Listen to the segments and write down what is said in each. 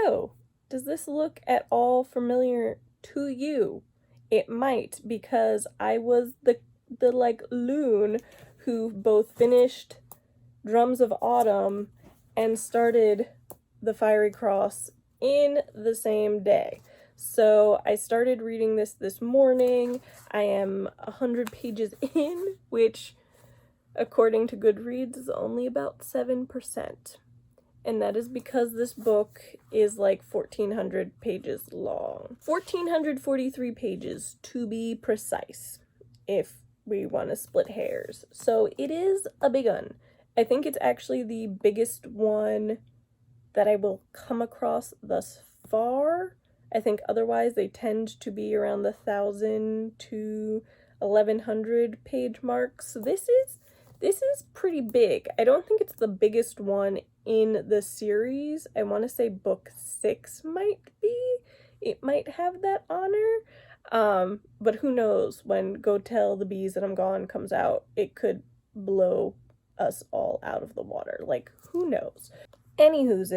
So, does this look at all familiar to you? It might, because I was the like loon who both finished Drums of Autumn and started the Fiery Cross in the same day. So I started reading this morning. I am 100 pages in, which according to Goodreads is only about 7%. And that is because this book is like 1,400 pages long. 1,443 pages to be precise, if we want to split hairs. So it is a big one. I think it's actually the biggest one that I will come across thus far. I think otherwise they tend to be around the 1,000 to 1,100 page mark. So this is pretty big. I don't think it's the biggest one in the series. I want to say book 6 might be. It might have that honor. But who knows, when Go Tell the Bees That I'm Gone comes out, it could blow us all out of the water. Like, who knows? Anywho's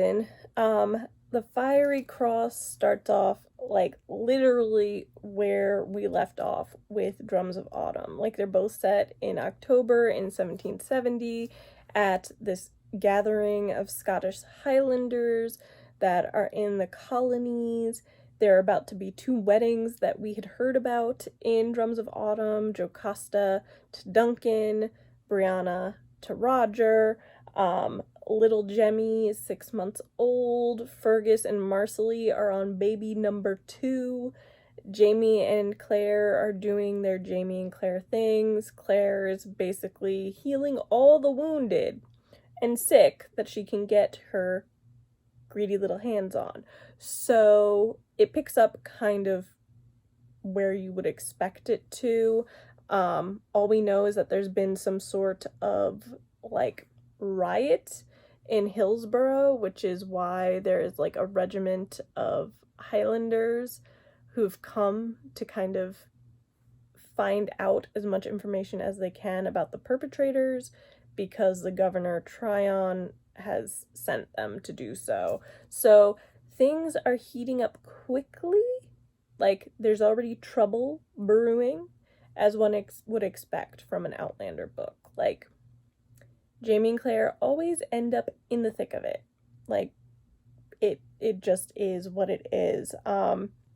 the Fiery Cross starts off like literally where we left off with Drums of Autumn. Like, they're both set in October in 1770 at this gathering of Scottish Highlanders that are in the colonies. There are about to be 2 weddings that we had heard about in Drums of Autumn: Jocasta to Duncan, Brianna to Roger. Little Jemmy is 6 months old. Fergus and Marcelly are on baby number 2. Jamie and Claire are doing their Jamie and Claire things. Claire is basically healing all the wounded and sick that she can get her greedy little hands on. So it picks up kind of where you would expect it to. All we know is that there's been some sort of like riot in Hillsborough, which is why there is like a regiment of Highlanders who've come to kind of find out as much information as they can about the perpetrators, because the governor Tryon has sent them to do so. So things are heating up quickly. Like, there's already trouble brewing, as one would expect from an Outlander book. Like, Jamie and Claire always end up in the thick of it. Like, it just is what it is.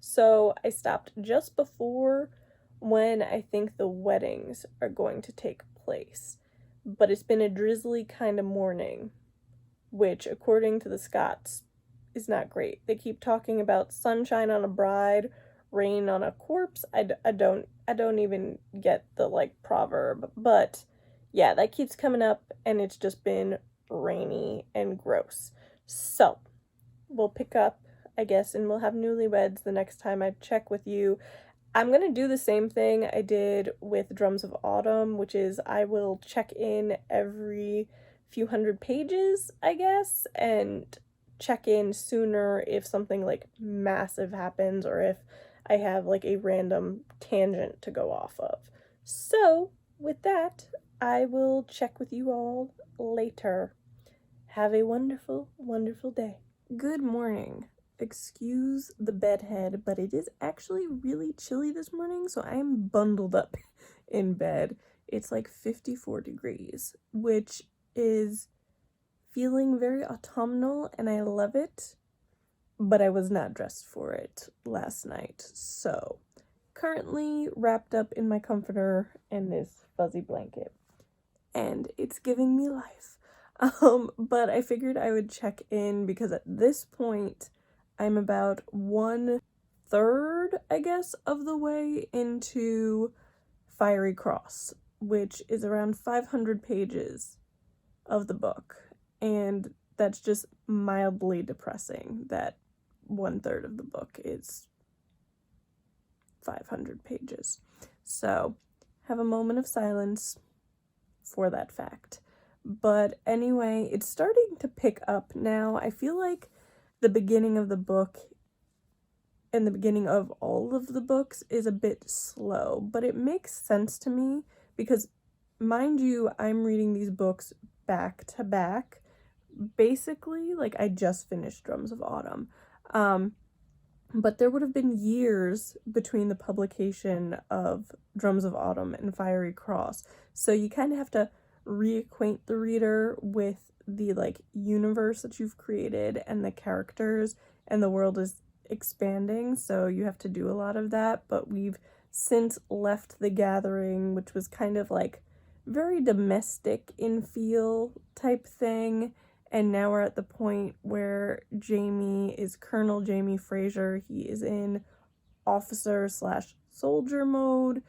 So I stopped just before when I think the weddings are going to take place. But it's been a drizzly kind of morning, which, according to the Scots, is not great. They keep talking about sunshine on a bride, rain on a corpse. I don't even get the like proverb, but yeah, that keeps coming up, and it's just been rainy and gross. So we'll pick up, I guess, and we'll have newlyweds the next time I check with you. I'm going to do the same thing I did with Drums of Autumn, which is I will check in every few hundred pages, I guess, and check in sooner if something like massive happens, or if I have like a random tangent to go off of. So with that, I will check with you all later. Have a wonderful, wonderful day. Good morning. Excuse the bedhead, but it is actually really chilly this morning, so I am bundled up in bed. It's like 54 degrees, which is feeling very autumnal, and I love it, but I was not dressed for it last night. So currently wrapped up in my comforter and this fuzzy blanket, and it's giving me life. But I figured I would check in because at this point I'm about 1/3, I guess, of the way into Fiery Cross, which is around 500 pages of the book, and that's just mildly depressing that 1/3 of the book is 500 pages. So have a moment of silence for that fact. But anyway, it's starting to pick up now. I feel like the beginning of the book and the beginning of all of the books is a bit slow, but it makes sense to me because, mind you, I'm reading these books back to back. Basically, like, I just finished Drums of Autumn. But there would have been years between the publication of Drums of Autumn and Fiery Cross. So you kind of have to reacquaint the reader with the like universe that you've created and the characters, and the world is expanding, so you have to do a lot of that. But we've since left the gathering, which was kind of like very domestic in feel type thing, and now we're at the point where Jamie is Colonel Jamie Fraser. He is in officer slash soldier mode,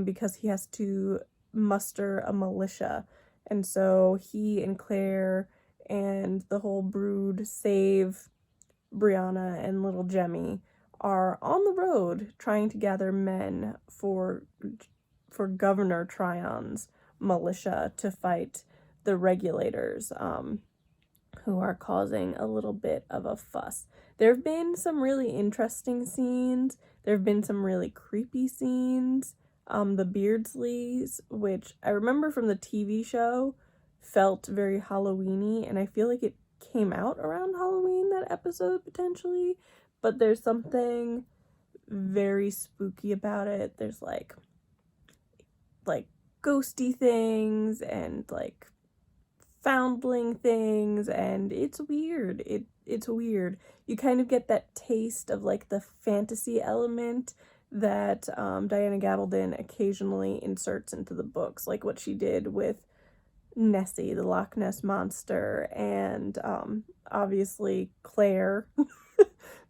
because he has to muster a militia. And so he and Claire and the whole brood, save Brianna and little Jemmy, are on the road trying to gather men for Governor Tryon's militia to fight the regulators, who are causing a little bit of a fuss. There have been some really interesting scenes. There have been some really creepy scenes. The Beardsleys, which I remember from the TV show, felt very Halloween-y, and I feel like it came out around Halloween, that episode, potentially. But there's something very spooky about it. There's like ghosty things and like foundling things, and it's weird. It's weird. You kind of get that taste of like the fantasy element that Diana Gabaldon occasionally inserts into the books, like what she did with Nessie, the Loch Ness Monster, and obviously Claire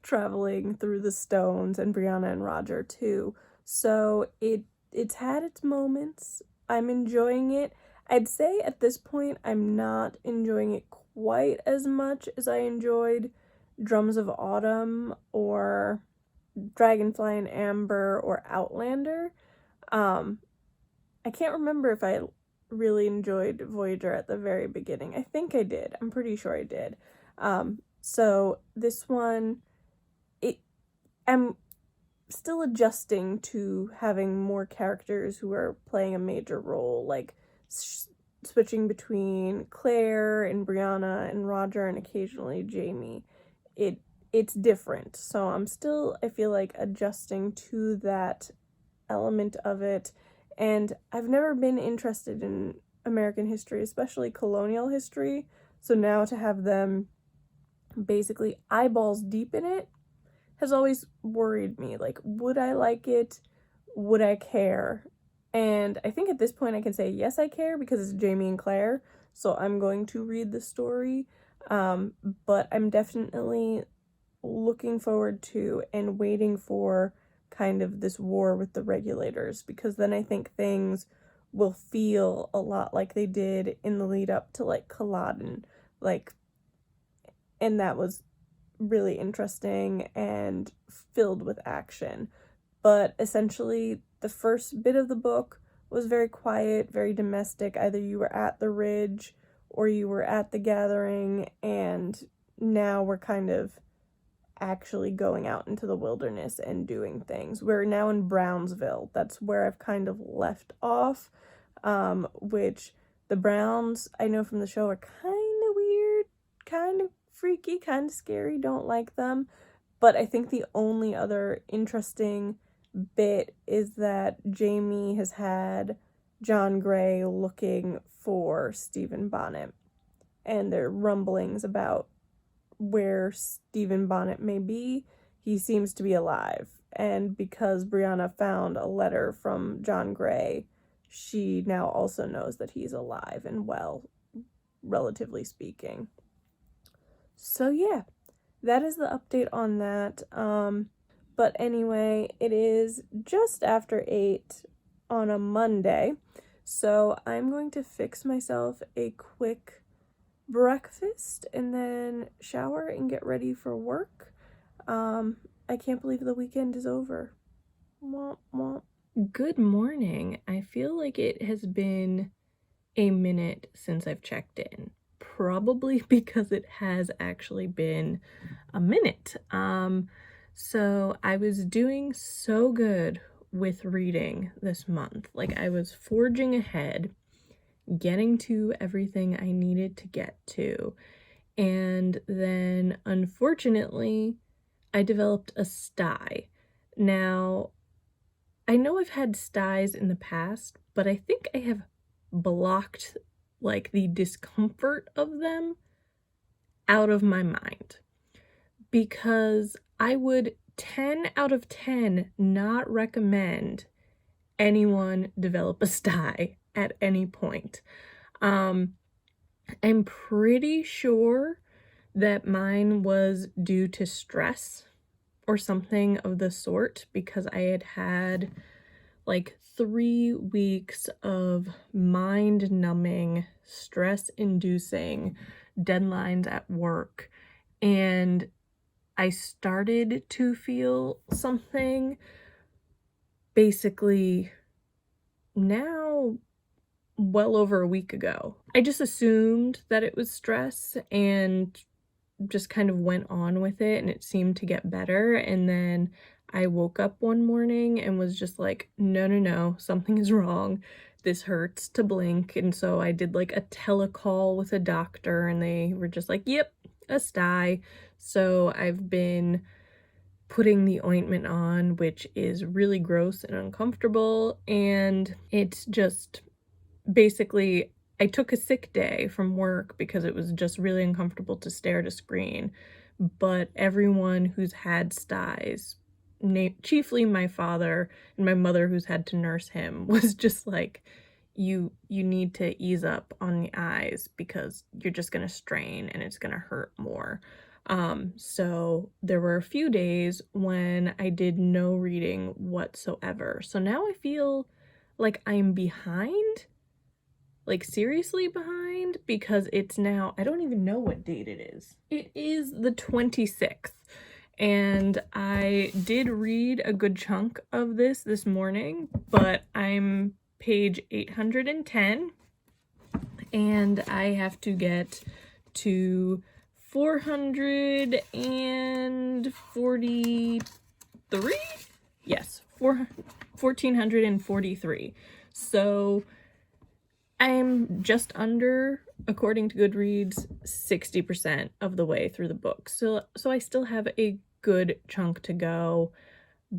traveling through the stones, and Brianna and Roger too. So it's had its moments. I'm enjoying it. I'd say at this point I'm not enjoying it quite as much as I enjoyed Drums of Autumn or Dragonfly and Amber or Outlander. I can't remember if I really enjoyed Voyager at the very beginning. I think I did. I'm pretty sure I did. So this one, I'm still adjusting to having more characters who are playing a major role, like switching between Claire and Brianna and Roger and occasionally Jamie. It's different. So I'm still, I feel like, adjusting to that element of it. And I've never been interested in American history, especially colonial history. So now to have them basically eyeballs deep in it has always worried me. Like, would I like it? Would I care? And I think at this point I can say yes, I care, because it's Jamie and Claire. So I'm going to read the story. But I'm definitely looking forward to and waiting for kind of this war with the regulators, because then I think things will feel a lot like they did in the lead up to like Culloden, like, and that was really interesting and filled with action. But essentially the first bit of the book was very quiet, very domestic. Either you were at the Ridge or you were at the gathering, and now we're kind of actually going out into the wilderness and doing things. We're now in Brownsville. That's where I've kind of left off, which the Browns, I know from the show, are kind of weird, kind of freaky, kind of scary, don't like them. But I think the only other interesting bit is that Jamie has had John Gray looking for Stephen Bonnet, and there are rumblings about where Stephen Bonnet may be. He seems to be alive, and because Brianna found a letter from John Gray, she now also knows that he's alive and well, relatively speaking. So yeah, that is the update on that. But anyway, it is just after 8 on a Monday, so I'm going to fix myself a quick breakfast and then shower and get ready for work. I can't believe the weekend is over. Womp womp. Good morning. I feel like it has been a minute since I've checked in. Probably because it has actually been a minute. So I was doing so good with reading this month. Like, I was forging ahead, getting to everything I needed to get to. And then, unfortunately, I developed a sty. Now, I know I've had styes in the past, but I think I have blocked like the discomfort of them out of my mind, because I would 10 out of 10 not recommend anyone develop a sty at any point. I'm pretty sure that mine was due to stress or something of the sort, because I had had like 3 weeks of mind-numbing, stress-inducing deadlines at work, and I started to feel something basically now well over a week ago. I just assumed that it was stress and just kind of went on with it, and it seemed to get better. And then I woke up one morning and was just like, no, something is wrong. This hurts to blink. And so I did like a telecall with a doctor, and they were just like, yep, a sty. So I've been putting the ointment on, which is really gross and uncomfortable, and it's just basically, I took a sick day from work because it was just really uncomfortable to stare at a screen. But everyone who's had styes, chiefly my father and my mother who's had to nurse him, was just like, you need to ease up on the eyes because you're just gonna strain and it's gonna hurt more. So there were a few days when I did no reading whatsoever. So now I feel like I'm behind, like seriously behind, because it's now, I don't even know what date it is. It is the 26th, and I did read a good chunk of this morning, but I'm page 810, and I have to get to 443? Yes, 1443. So I'm just under, according to Goodreads, 60% of the way through the book. So I still have a good chunk to go,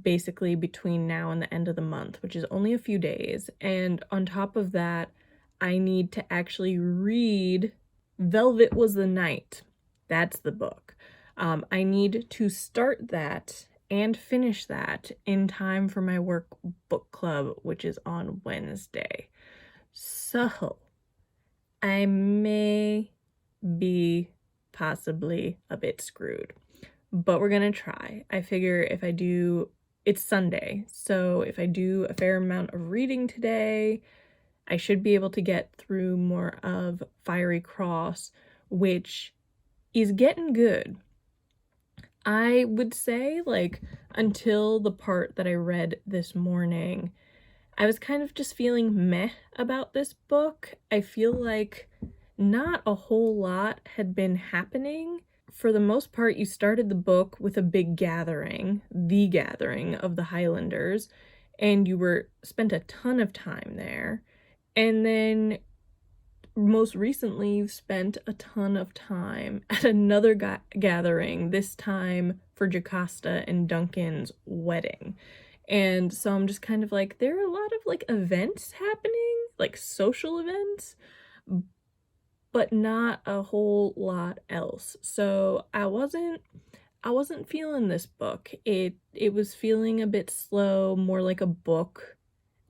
basically between now and the end of the month, which is only a few days. And on top of that, I need to actually read Velvet Was the Night. That's the book. I need to start that and finish that in time for my work book club, which is on Wednesday. So I may be possibly a bit screwed, but we're gonna try. I figure if I do, it's Sunday, so if I do a fair amount of reading today, I should be able to get through more of Fiery Cross, which is getting good. I would say, like, until the part that I read this morning, I was kind of just feeling meh about this book. I feel like not a whole lot had been happening. For the most part, you started the book with a big gathering, the gathering of the Highlanders, and you spent a ton of time there. And then most recently, you've spent a ton of time at another gathering, this time for Jocasta and Duncan's wedding. And so I'm just kind of like, there are a lot of like events happening, like social events, but not a whole lot else. So I wasn't feeling this book. It was feeling a bit slow, more like a book.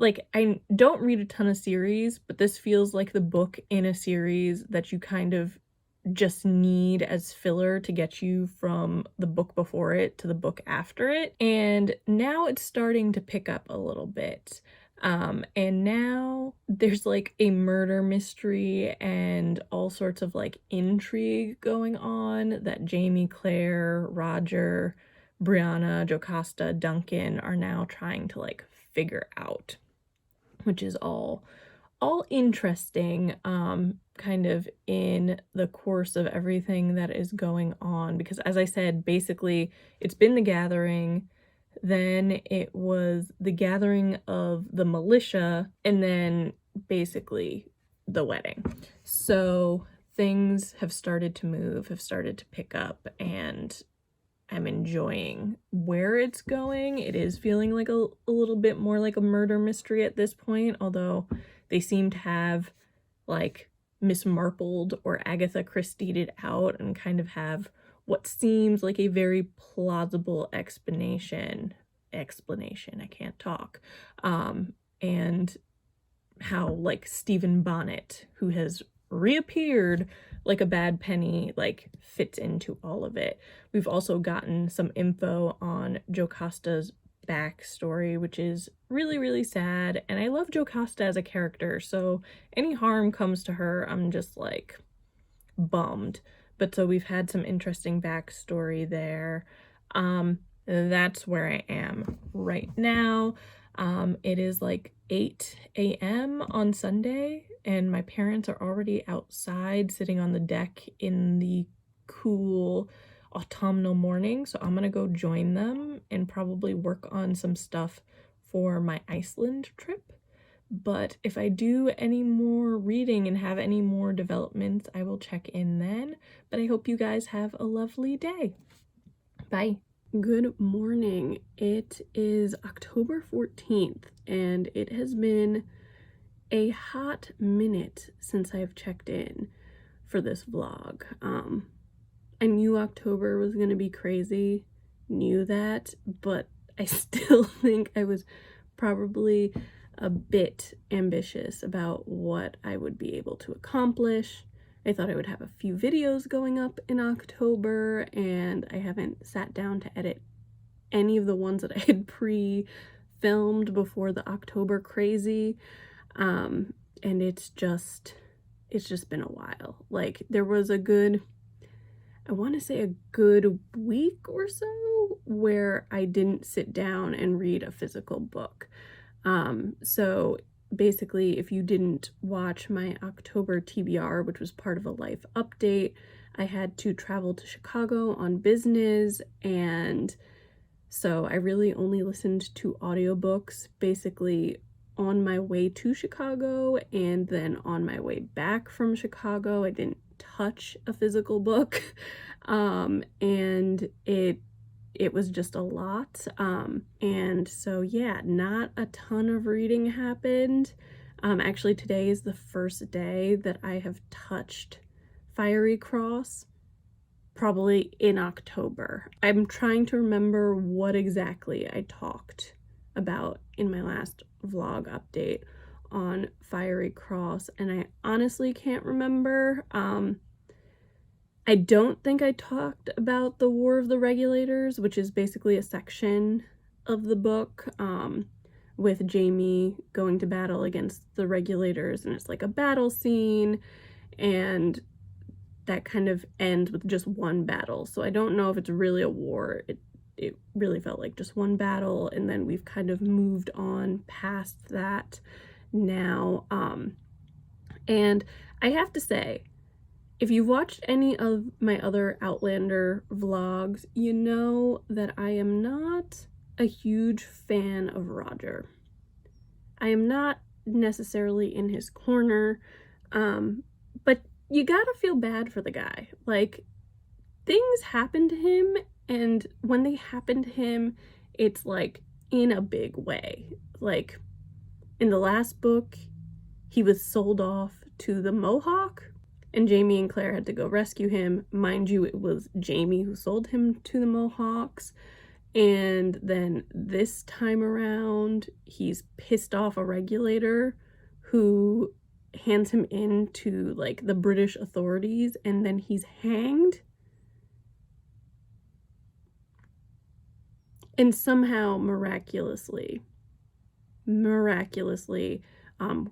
Like, I don't read a ton of series, but this feels like the book in a series that you kind of just need as filler to get you from the book before it to the book after it. And now it's starting to pick up a little bit. And now there's like a murder mystery and all sorts of like intrigue going on that Jamie, Claire, Roger, Brianna, Jocasta, Duncan are now trying to like figure out, which is all interesting, kind of in the course of everything that is going on. Because as I said, basically it's been the gathering, then it was the gathering of the militia, and then basically the wedding. So things have started to move, have started to pick up, and I'm enjoying where it's going. It is feeling like a little bit more like a murder mystery at this point, although they seem to have like Miss Marpled or Agatha Christie'd it out and kind of have what seems like a very plausible explanation, I can't talk, and how like Stephen Bonnet, who has reappeared like a bad penny, like fits into all of it. We've also gotten some info on Jocasta's backstory, which is really, really sad, and I love Jocasta as a character, so any harm comes to her, I'm just like bummed. But so we've had some interesting backstory there. That's where I am right now. It is like 8 a.m. on Sunday, and my parents are already outside sitting on the deck in the cool autumnal morning, so I'm gonna go join them and probably work on some stuff for my Iceland trip. But if I do any more reading and have any more developments, I will check in then. But I hope you guys have a lovely day. Bye. Good morning. It is October 14th, and it has been a hot minute since I've checked in for this vlog. I knew October was going to be crazy, knew that, but I still think I was probably a bit ambitious about what I would be able to accomplish. I thought I would have a few videos going up in October, and I haven't sat down to edit any of the ones that I had pre-filmed before the October crazy. And it's just been a while. Like, there was a good, I want to say a good week or so where I didn't sit down and read a physical book. So basically, if you didn't watch my October TBR, which was part of a life update, I had to travel to Chicago on business, and so I really only listened to audiobooks basically on my way to Chicago and then on my way back from Chicago. I didn't touch a physical book, and it was just a lot, and so yeah, not a ton of reading happened. Actually, today is the first day that I have touched Fiery Cross, probably in October. I'm trying to remember what exactly I talked about in my last vlog update on Fiery Cross, and I honestly can't remember. I don't think I talked about the War of the Regulators, which is basically a section of the book, with Jamie going to battle against the Regulators, and it's like a battle scene, and that kind of ends with just one battle. So I don't know if it's really a war. It really felt like just one battle, and then we've kind of moved on past that now. And I have to say, if you've watched any of my other Outlander vlogs, you know that I am not a huge fan of Roger. I am not necessarily in his corner, but you gotta feel bad for the guy. Like, things happen to him, and when they happen to him, it's like in a big way. Like, in the last book, he was sold off to the Mohawk, and Jamie and Claire had to go rescue him. Mind you, it was Jamie who sold him to the Mohawks. And then this time around, he's pissed off a regulator who hands him in to like the British authorities, and then he's hanged. And somehow miraculously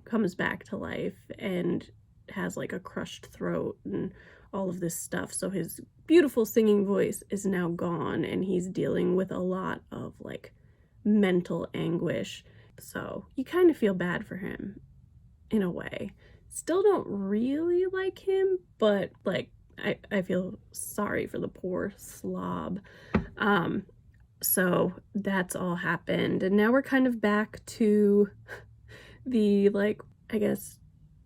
comes back to life and has like a crushed throat and all of this stuff. So his beautiful singing voice is now gone, and he's dealing with a lot of like mental anguish. So you kind of feel bad for him in a way. Still don't really like him, but like I feel sorry for the poor slob. So that's all happened, and now we're kind of back to the, like, I guess,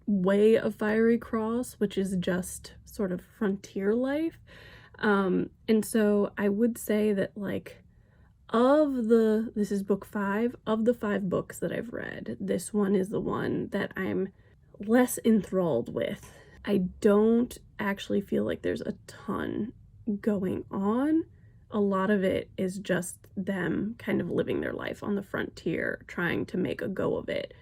way of Fiery Cross, which is just sort of frontier life. And so I would say that, like, this is book 5, of the 5 books that I've read, this one is the one that I'm less enthralled with. I don't actually feel like there's a ton going on. A lot of it is just them kind of living their life on the frontier, trying to make a go of it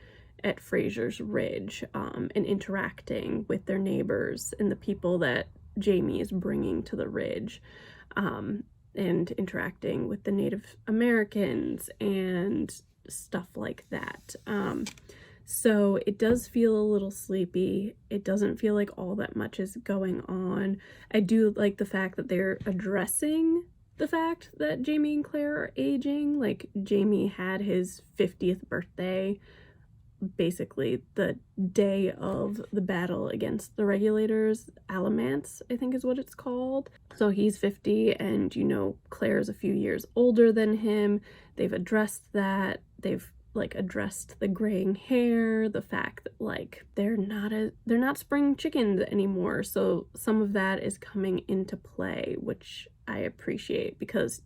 at Fraser's Ridge, and interacting with their neighbors and the people that Jamie is bringing to the ridge, and interacting with the Native Americans and stuff like that. So it does feel a little sleepy. It doesn't feel like all that much is going on. I do like the fact that they're addressing the fact that Jamie and Claire are aging. Like, Jamie had his 50th birthday basically the day of the battle against the regulators. Alamance, I think is what it's called. So he's 50, and Claire's a few years older than him. They've addressed that. They've like addressed the graying hair, the fact that like they're not spring chickens anymore. So some of that is coming into play, which I appreciate, because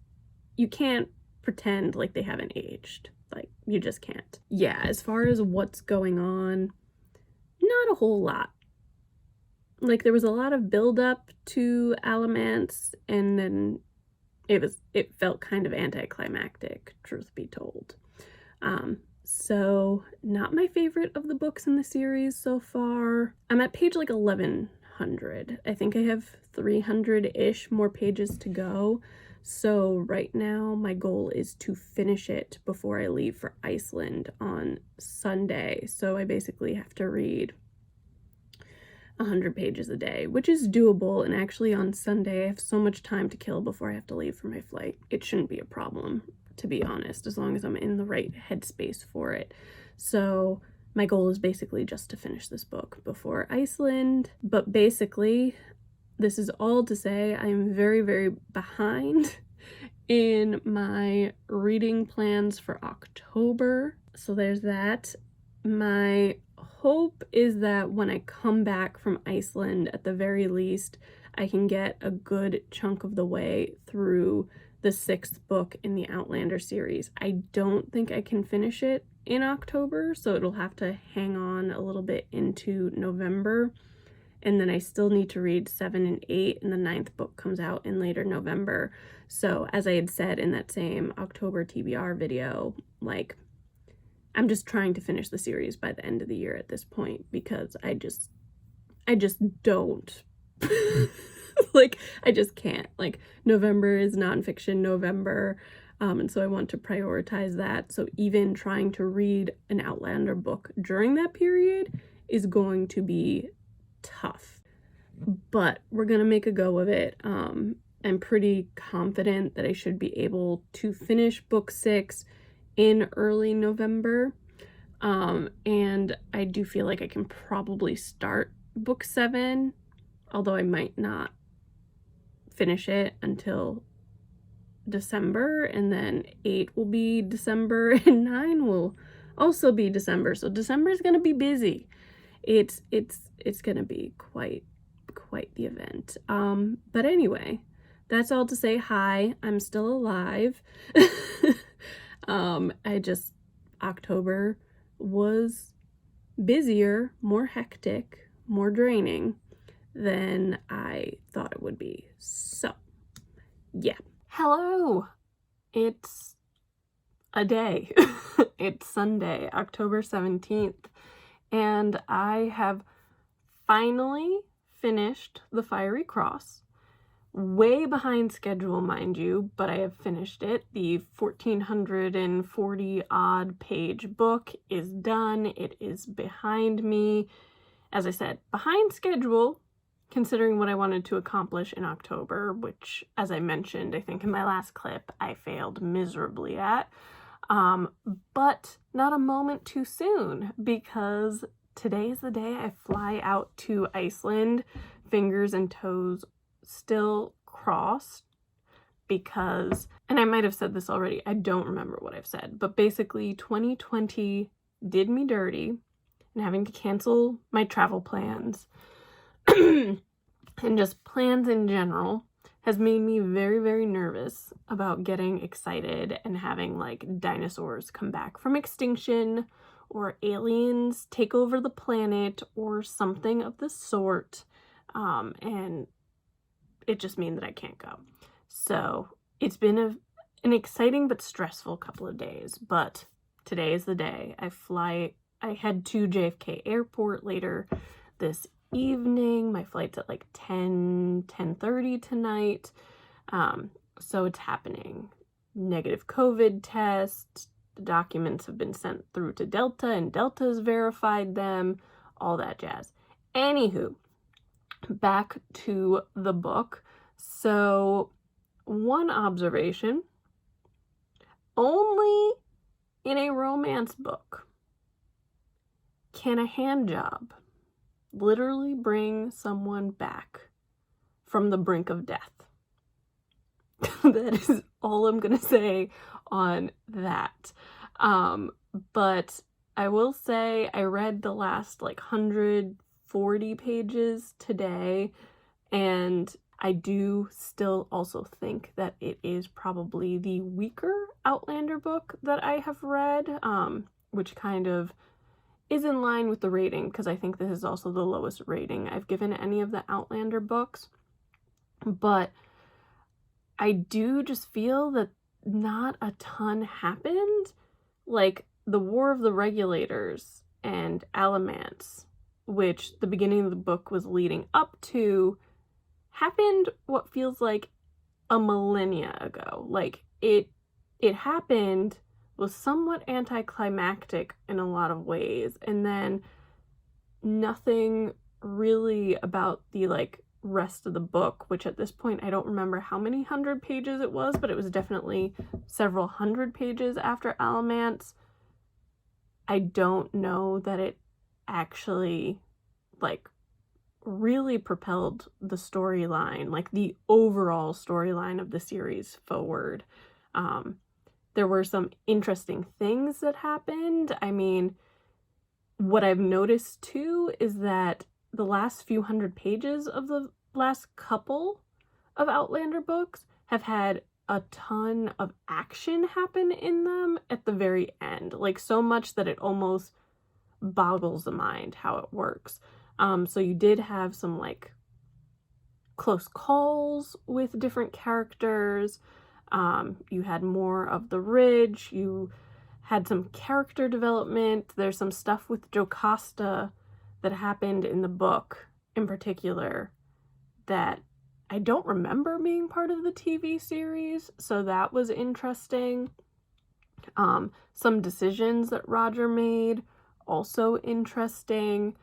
you can't pretend like they haven't aged. Like, you just can't. Yeah, as far as what's going on, not a whole lot. Like, there was a lot of build up to Alamance, and then it felt kind of anticlimactic, truth be told. So not my favorite of the books in the series so far. I'm at page like 1100. I think I have 300-ish more pages to go. So right now my goal is to finish it before I leave for Iceland on Sunday. So I basically have to read 100 pages a day, which is doable. And actually on Sunday I have so much time to kill before I have to leave for my flight. It shouldn't be a problem, to be honest, as long as I'm in the right headspace for it. So my goal is basically just to finish this book before Iceland. But basically, this is all to say I'm very, very behind in my reading plans for October. So there's that. My hope is that when I come back from Iceland, at the very least, I can get a good chunk of the way through the 6th book in the Outlander series. I don't think I can finish it in October, so it'll have to hang on a little bit into November. And then I still need to read 7 and 8, and the 9th book comes out in later November. So as I had said in that same October TBR video, like, I'm just trying to finish the series by the end of the year at this point, because I just don't. Like, I just can't. Like, November is nonfiction November, and so I want to prioritize that. So even trying to read an Outlander book during that period is going to be tough. But we're gonna make a go of it. I'm pretty confident that I should be able to finish book 6 in early November. And I do feel like I can probably start book 7, although I might not finish it until December, and then 8 will be December, and 9 will also be December. So December is gonna be busy. It's gonna be quite the event. But anyway, that's all to say hi. I'm still alive. October was busier, more hectic, more draining than I thought it would be. So, yeah. Hello! It's a day. It's Sunday, October 17th, and I have finally finished The Fiery Cross. Way behind schedule, mind you, but I have finished it. The 1,440 odd page book is done. It is behind me. As I said, behind schedule, considering what I wanted to accomplish in October, which, as I mentioned, I think in my last clip, I failed miserably at. But not a moment too soon, because today is the day I fly out to Iceland, fingers and toes still crossed, because, and I might have said this already, I don't remember what I've said, but basically 2020 did me dirty, and having to cancel my travel plans and just plans in general has made me very, very nervous about getting excited and having like dinosaurs come back from extinction or aliens take over the planet or something of the sort. And it just means that I can't go. So it's been an exciting but stressful couple of days, but today is the day. I head to JFK Airport later this evening. My flight's at like 10:30 tonight. So it's happening. Negative COVID test. The documents have been sent through to Delta, and Delta's verified them. All that jazz. Anywho, back to the book. So, one observation. Only in a romance book can a hand job literally bring someone back from the brink of death. That is all I'm going to say on that. But I will say I read the last like 140 pages today, and I do still also think that it is probably the weaker Outlander book that I have read, which kind of is in line with the rating, because I think this is also the lowest rating I've given any of the Outlander books. But I do just feel that not a ton happened. Like the War of the Regulators and Alamance, which the beginning of the book was leading up to, happened what feels like a millennia ago. Like it happened, was somewhat anticlimactic in a lot of ways, and then nothing really about the like rest of the book, which at this point I don't remember how many 100 pages it was, but it was definitely several 100 pages after Alamance. I don't know that it actually like really propelled the storyline, like the overall storyline of the series forward. There were some interesting things that happened. I mean, what I've noticed too is that the last few 100 pages of the last couple of Outlander books have had a ton of action happen in them at the very end. Like so much that it almost boggles the mind how it works. So you did have some like close calls with different characters. You had more of the Ridge. You had some character development. There's some stuff with Jocasta that happened in the book in particular that I don't remember being part of the TV series, so that was interesting. Some decisions that Roger made, also interesting.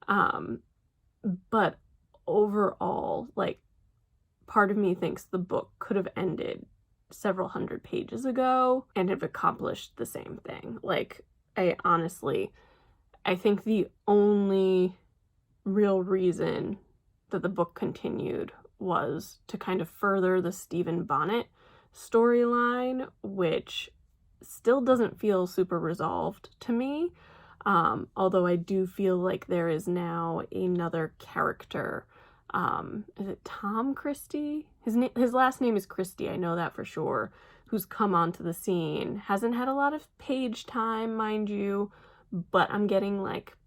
But overall, like, part of me thinks the book could have ended several 100 pages ago and have accomplished the same thing. Like, I think the only real reason that the book continued was to kind of further the Stephen Bonnet storyline, which still doesn't feel super resolved to me. Although I do feel like there is now another character. Is it Tom Christie? His last name is Christie, I know that for sure, who's come onto the scene. Hasn't had a lot of page time, mind you, but I'm getting like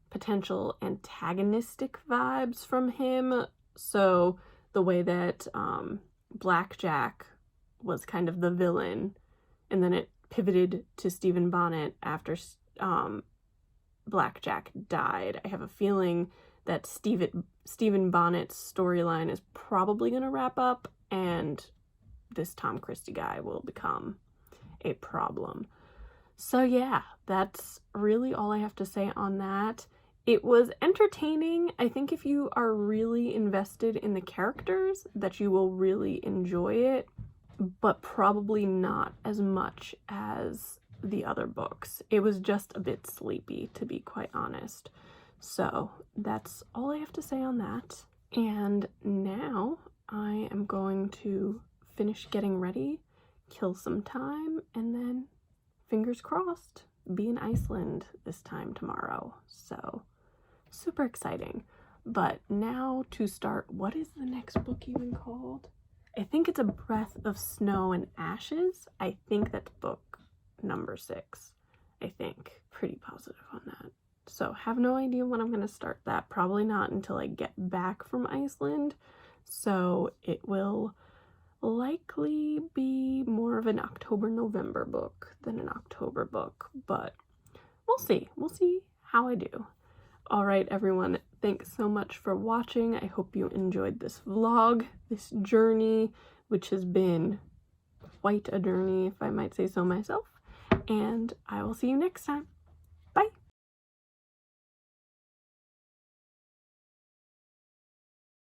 potential antagonistic vibes from him. So the way that Blackjack was kind of the villain, and then it pivoted to Stephen Bonnet after Blackjack died. I have a feeling that Stephen Bonnet's storyline is probably going to wrap up, and this Tom Christie guy will become a problem. So yeah, that's really all I have to say on that. It was entertaining. I think if you are really invested in the characters, that you will really enjoy it, but probably not as much as the other books. It was just a bit sleepy, to be quite honest. So that's all I have to say on that. And now I am going to finish getting ready, kill some time, and then fingers crossed, be in Iceland this time tomorrow. So super exciting. But now to start, what is the next book even called? I think it's A Breath of Snow and Ashes. I think that's book number 6. I think. Pretty positive on that. So have no idea when I'm going to start that. Probably not until I get back from Iceland. So it will likely be more of an October-November book than an October book. But we'll see. We'll see how I do. All right, everyone. Thanks so much for watching. I hope you enjoyed this vlog, this journey, which has been quite a journey, if I might say so myself. And I will see you next time.